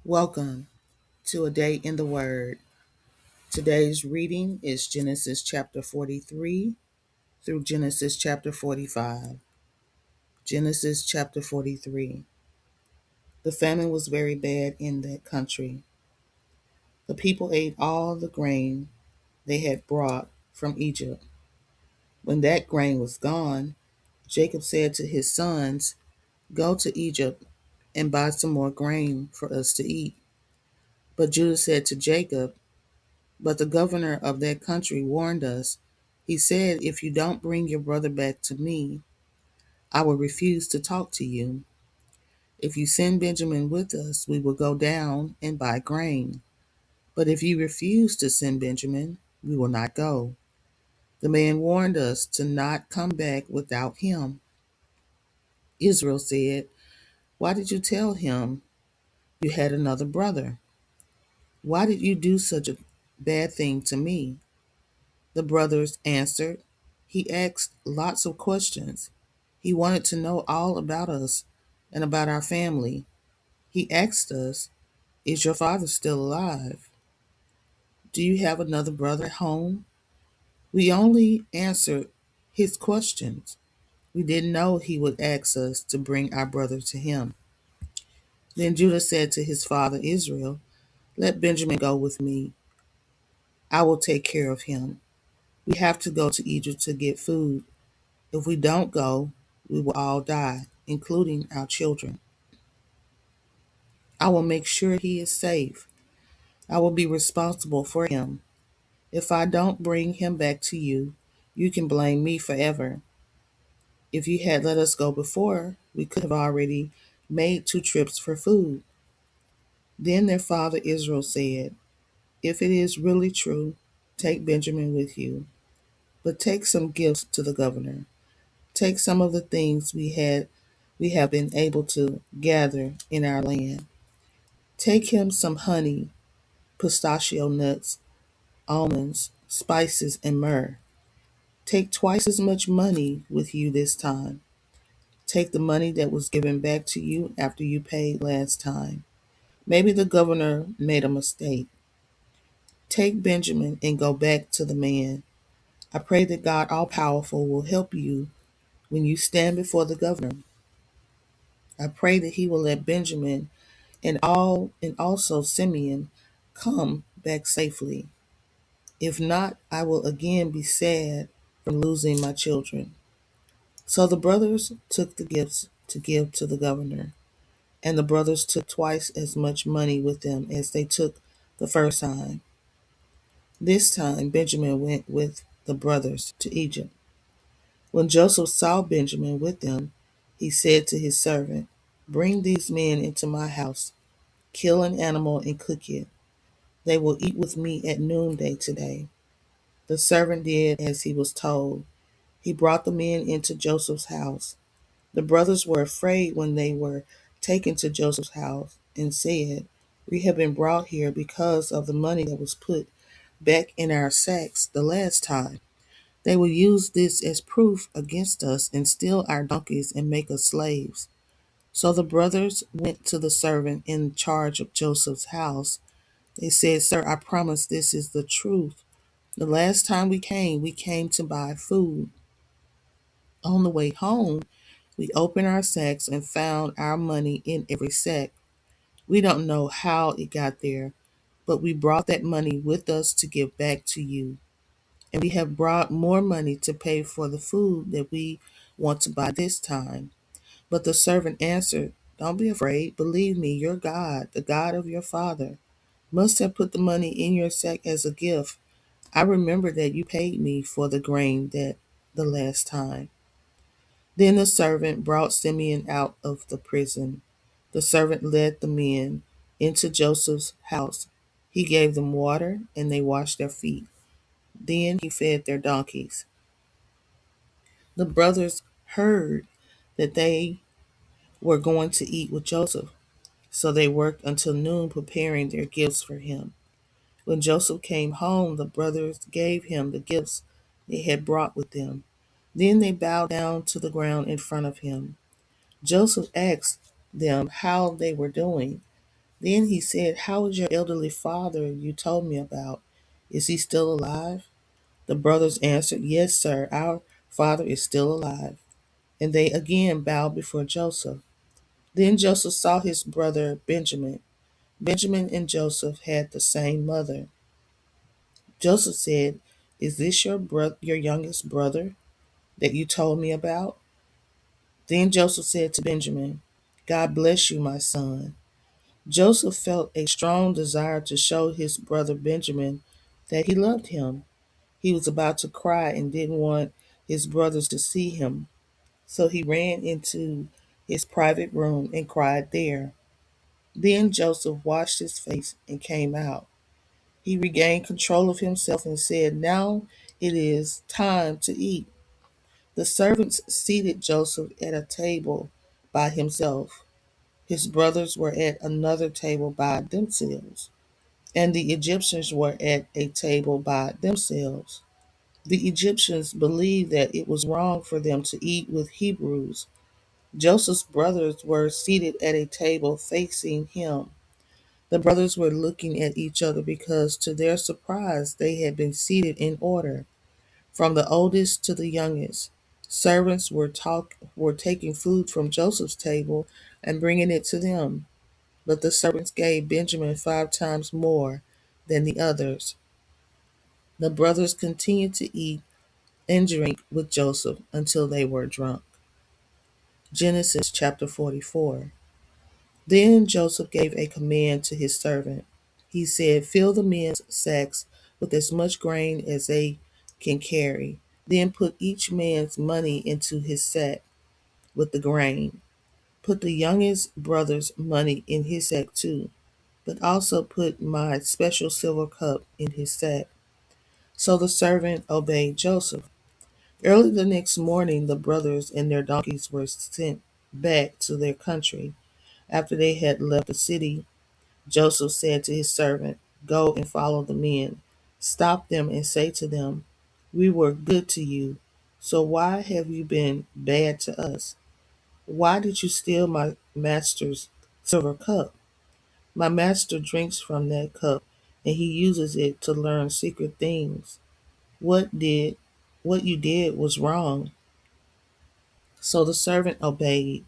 Welcome to a day in the Word. Today's reading is Genesis chapter 43 through Genesis chapter 45. Genesis chapter 43. The famine was very bad in that country. The people ate all the grain they had brought from Egypt. When that grain was gone, Jacob said to his sons, "Go to Egypt and buy some more grain for us to eat." But Judah said to Jacob, "But the governor of that country warned us. He said, 'If you don't bring your brother back to me, I will refuse to talk to you. If you send Benjamin with us, we will go down and buy grain. But if you refuse to send Benjamin, we will not go.' The man warned us to not come back without him." Israel said, "Why did you tell him you had another brother? Why did you do such a bad thing to me?" The brothers answered, "He asked lots of questions. He wanted to know all about us and about our family. He asked us, 'Is your father still alive? Do you have another brother at home?' We only answered his questions. We didn't know he would ask us to bring our brother to him." Then Judah said to his father Israel, "Let Benjamin go with me. I will take care of him. We have to go to Egypt to get food. If we don't go, we will all die, including our children. I will make sure he is safe. I will be responsible for him. If I don't bring him back to you, you can blame me forever. If you had let us go before, we could have already made 2 trips for food." Then their father Israel said, "If it is really true, take Benjamin with you, but take some gifts to the governor. Take some of the things we have been able to gather in our land. Take him some honey, pistachio nuts, almonds, spices, and myrrh. Take twice as much money with you this time. Take the money that was given back to you after you paid last time. Maybe the governor made a mistake. Take Benjamin and go back to the man. I pray that God All-Powerful will help you when you stand before the governor. I pray that he will let Benjamin and also Simeon come back safely. If not, I will again be sad from losing my children." So the brothers took the gifts to give to the governor, and the brothers took twice as much money with them as they took the first time. This time Benjamin went with the brothers to Egypt. When Joseph saw Benjamin with them, he said to his servant, "Bring these men into my house, kill an animal and cook it. They will eat with me at noonday today." The servant did as he was told. He brought the men into Joseph's house. The brothers were afraid when they were taken to Joseph's house and said, "We have been brought here because of the money that was put back in our sacks the last time. They will use this as proof against us and steal our donkeys and make us slaves." So the brothers went to the servant in charge of Joseph's house. They said, "Sir, I promise this is the truth. The last time we came to buy food. On the way home, we opened our sacks and found our money in every sack. We don't know how it got there, but we brought that money with us to give back to you. And we have brought more money to pay for the food that we want to buy this time." But the servant answered, "Don't be afraid. Believe me, your God, the God of your father, must have put the money in your sack as a gift. I remember that you paid me for the grain that the last time." Then the servant brought Simeon out of the prison. The servant led the men into Joseph's house. He gave them water, and they washed their feet. Then he fed their donkeys. The brothers heard that they were going to eat with Joseph, so they worked until noon preparing their gifts for him. When Joseph came home, the brothers gave him the gifts they had brought with them. Then they bowed down to the ground in front of him. Joseph asked them how they were doing. Then he said, "How is your elderly father you told me about? Is he still alive?" The brothers answered, "Yes, sir, our father is still alive." And they again bowed before Joseph. Then Joseph saw his brother Benjamin. Benjamin and Joseph had the same mother. Joseph said, "Is this your youngest brother that you told me about?" Then Joseph said to Benjamin, "God bless you, my son." Joseph felt a strong desire to show his brother Benjamin that he loved him. He was about to cry and didn't want his brothers to see him. So he ran into his private room and cried there. Then Joseph washed his face and came out. He regained control of himself and said, "Now it is time to eat." The servants seated Joseph at a table by himself. His brothers were at another table by themselves, and the Egyptians were at a table by themselves. The Egyptians believed that it was wrong for them to eat with Hebrews. Joseph's brothers were seated at a table facing him. The brothers were looking at each other because, to their surprise, they had been seated in order, from the oldest to the youngest. Servants were taking food from Joseph's table and bringing it to them, but the servants gave Benjamin 5 times more than the others. The brothers continued to eat and drink with Joseph until they were drunk. Genesis chapter 44. Then Joseph gave a command to his servant. He said, "Fill the men's sacks with as much grain as they can carry. Then put each man's money into his sack with the grain. Put the youngest brother's money in his sack too, but also put my special silver cup in his sack." So the servant obeyed Joseph. Early the next morning, the brothers and their donkeys were sent back to their country. After they had left the city, Joseph said to his servant, "Go and follow the men. Stop them and say to them, 'We were good to you, so why have you been bad to us? Why did you steal my master's silver cup? My master drinks from that cup, and he uses it to learn secret things. What did what you did was wrong." So the servant obeyed.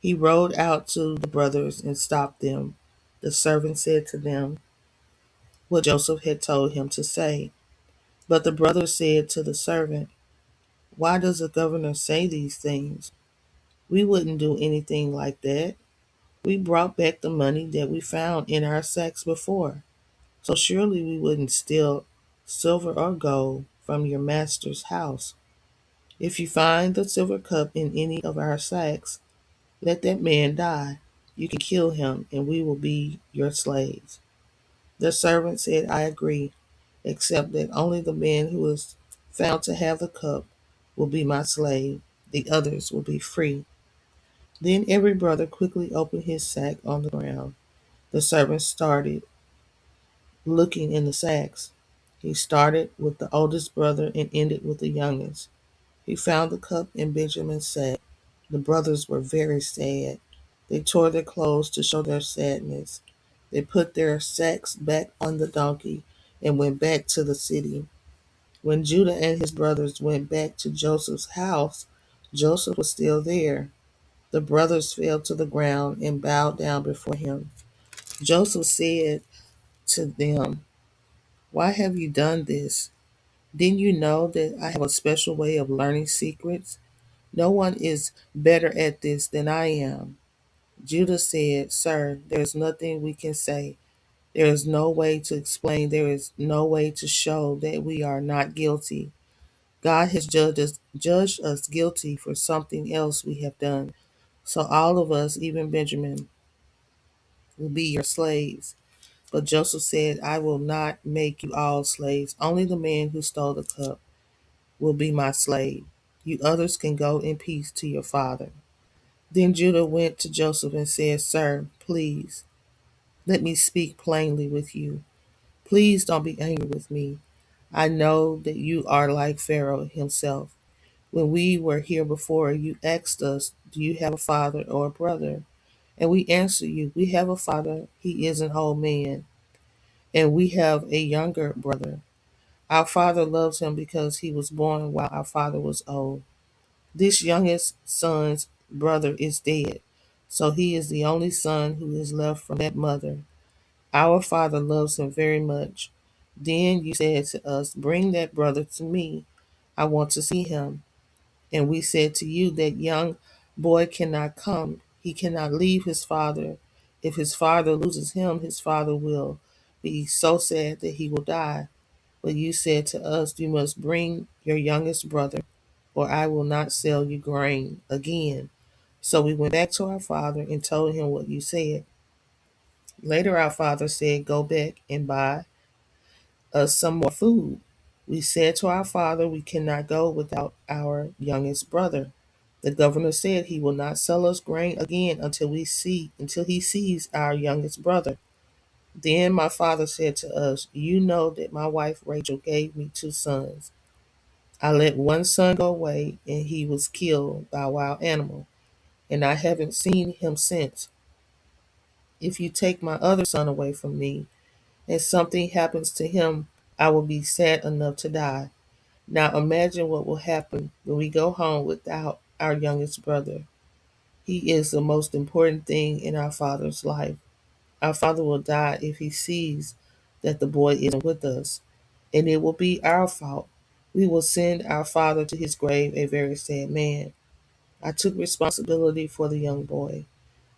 He rode out to the brothers and stopped them. The servant said to them what Joseph had told him to say. But the brothers said to the servant, "Why does the governor say these things? We wouldn't do anything like that. We brought back the money that we found in our sacks before. So surely we wouldn't steal silver or gold from your master's house. If you find the silver cup in any of our sacks, let that man die. You can kill him, and we will be your slaves." The servant said, "I agree, except that only the man who is found to have the cup will be my slave. The others will be free." Then every brother quickly opened his sack on the ground. The servant started looking in the sacks. He started with the oldest brother and ended with the youngest. He found the cup in Benjamin's sack. The brothers were very sad. They tore their clothes to show their sadness. They put their sacks back on the donkey and went back to the city. When Judah and his brothers went back to Joseph's house, Joseph was still there. The brothers fell to the ground and bowed down before him. Joseph said to them, "Why have you done this? Didn't you know that I have a special way of learning secrets? No one is better at this than I am." Judah said, "Sir, there is nothing we can say. There is no way to explain. There is no way to show that we are not guilty. God has judged us guilty for something else we have done. So all of us, even Benjamin, will be your slaves." But Joseph said, "I will not make you all slaves. Only the man who stole the cup will be my slave. You others can go in peace to your father." Then Judah went to Joseph and said, "Sir, please let me speak plainly with you. Please don't be angry with me. I know that you are like Pharaoh himself. When we were here before, you asked us, do you have a father or a brother? And we answer you, we have a father. He is an old man. And we have a younger brother. Our father loves him because he was born while our father was old. This youngest son's brother is dead. So he is the only son who is left from that mother. Our father loves him very much. Then you said to us, bring that brother to me. I want to see him. And we said to you, that young boy cannot come. He cannot leave his father. If his father loses him, his father will be so sad that he will die. But you said to us, you must bring your youngest brother, or I will not sell you grain again. So we went back to our father and told him what you said. Later, our father said, go back and buy us some more food. We said to our father, we cannot go without our youngest brother. The governor said he will not sell us grain again until he sees our youngest brother. Then my father said to us, you know that my wife Rachel gave me two sons. I let one son go away and he was killed by a wild animal, and I haven't seen him since. If you take my other son away from me and something happens to him, I will be sad enough to die. Now imagine what will happen when we go home without our youngest brother. He is the most important thing in our father's life. Our father will die if he sees that the boy isn't with us, and it will be our fault. We will send our father to his grave a very sad man. I took responsibility for the young boy.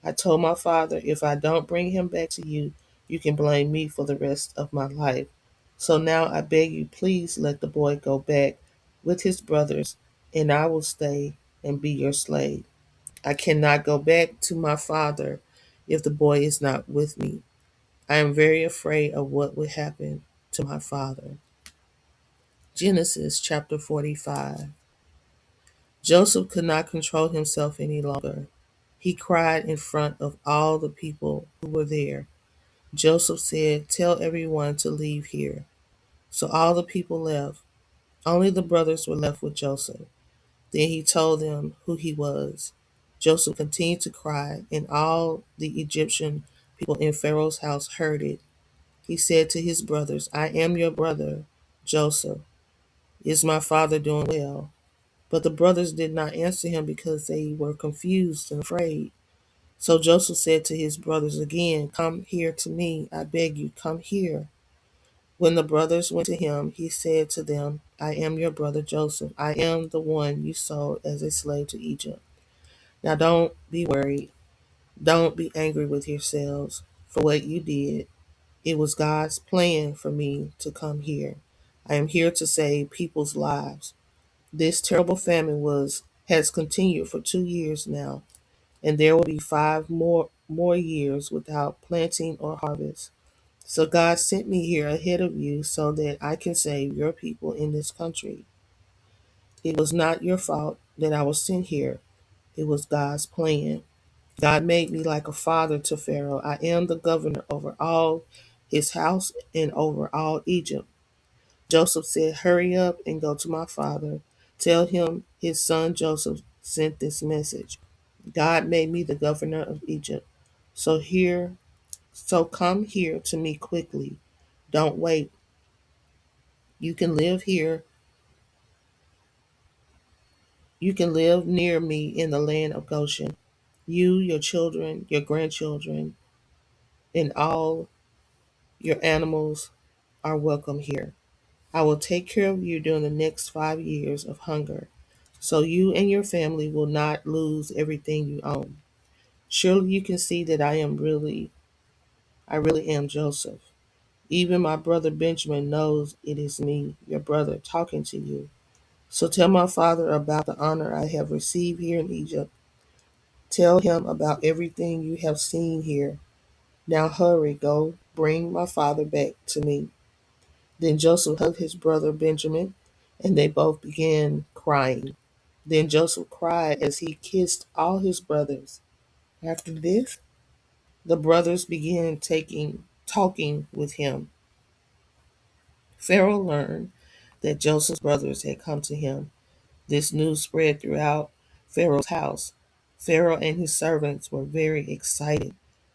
I told my father, if I don't bring him back to you, you can blame me for the rest of my life. So now I beg you, please let the boy go back with his brothers, and I will stay and be your slave. I cannot go back to my father if the boy is not with me. I am very afraid of what would happen to my father. Genesis chapter 45. Joseph could not control himself any longer. He cried in front of all the people who were there. Joseph said, tell everyone to leave here. So all the people left. Only the brothers were left with Joseph. Then he told them who he was. Joseph continued to cry, and all the Egyptian people in Pharaoh's house heard it. He said to his brothers, I am your brother, Joseph. Is my father doing well? But the brothers did not answer him because they were confused and afraid. So Joseph said to his brothers again, come here to me, I beg you, come here. When the brothers went to him, he said to them, I am your brother Joseph. I am the one you sold as a slave to Egypt. Now don't be worried. Don't be angry with yourselves for what you did. It was God's plan for me to come here. I am here to save people's lives. This terrible famine has continued for 2 years now, and there will be five more years without planting or harvest. So God sent me here ahead of you so that I can save your people in this country. It was not your fault that I was sent here. It was God's plan. God made me like a father to Pharaoh. I am the governor over all his house and over all Egypt. Joseph said, hurry up and go to my father. Tell him his son Joseph sent this message. God made me the governor of Egypt. So come here to me quickly. Don't wait. You can live here. You can live near me in the land of Goshen. You, your children, your grandchildren, and all your animals are welcome here. I will take care of you during the next 5 years of hunger, so you and your family will not lose everything you own. Surely you can see that I really am Joseph. Even my brother Benjamin knows it is me, your brother, talking to you. So tell my father about the honor I have received here in Egypt. Tell him about everything you have seen here. Now hurry, go, bring my father back to me. Then Joseph hugged his brother Benjamin, and they both began crying. Then Joseph cried as he kissed all his brothers. After this, the brothers began talking with him. Pharaoh learned that Joseph's brothers had come to him. This news spread throughout Pharaoh's house. Pharaoh and his servants were very excited.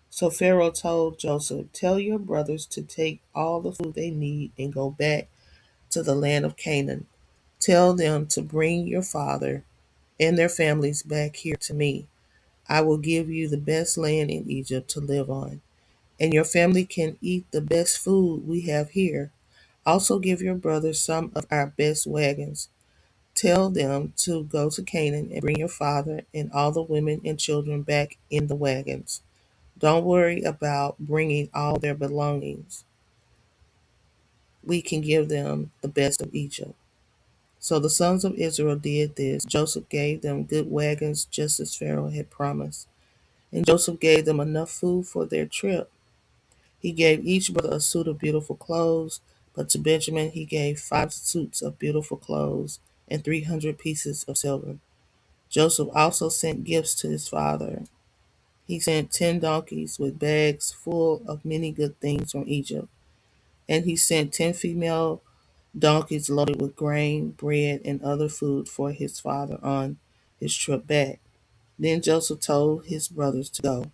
So Pharaoh told Joseph, "Tell your brothers to take all the food they need and go back to the land of Canaan. Tell them to bring your father and their families back here to me. I will give you the best land in Egypt to live on, and your family can eat the best food we have here. Also give your brothers some of our best wagons. Tell them to go to Canaan and bring your father and all the women and children back in the wagons. Don't worry about bringing all their belongings. We can give them the best of Egypt." So the sons of Israel did this. Joseph gave them good wagons just as Pharaoh had promised. And Joseph gave them enough food for their trip. He gave each brother a suit of beautiful clothes, but to Benjamin he gave 5 suits of beautiful clothes and 300 pieces of silver. Joseph also sent gifts to his father. He sent 10 donkeys with bags full of many good things from Egypt, and he sent 10 female donkeys loaded with grain, bread, and other food for his father on his trip back. Then Joseph told his brothers to go.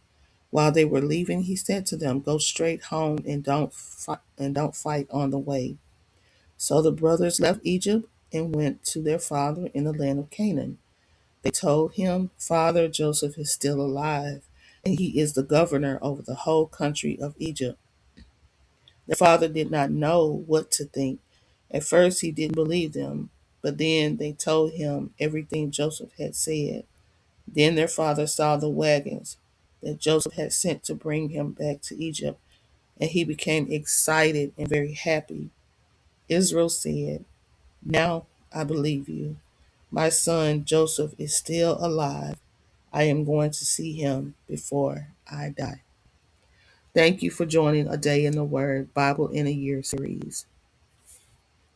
While they were leaving, he said to them, "Go straight home and don't fight on the way." So the brothers left Egypt and went to their father in the land of Canaan. They told him, "Father, Joseph is still alive, and he is the governor over the whole country of Egypt." The father did not know what to think. At first he didn't believe them, but then they told him everything Joseph had said. Then their father saw the wagons that Joseph had sent to bring him back to Egypt, and he became excited and very happy. Israel said, "Now I believe you. My son Joseph is still alive. I am going to see him before I die." Thank you for joining A Day in the Word Bible in a Year series.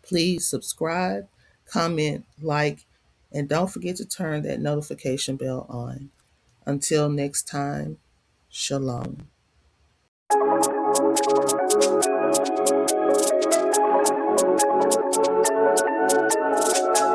Please subscribe, comment, like, and don't forget to turn that notification bell on. Until next time, shalom.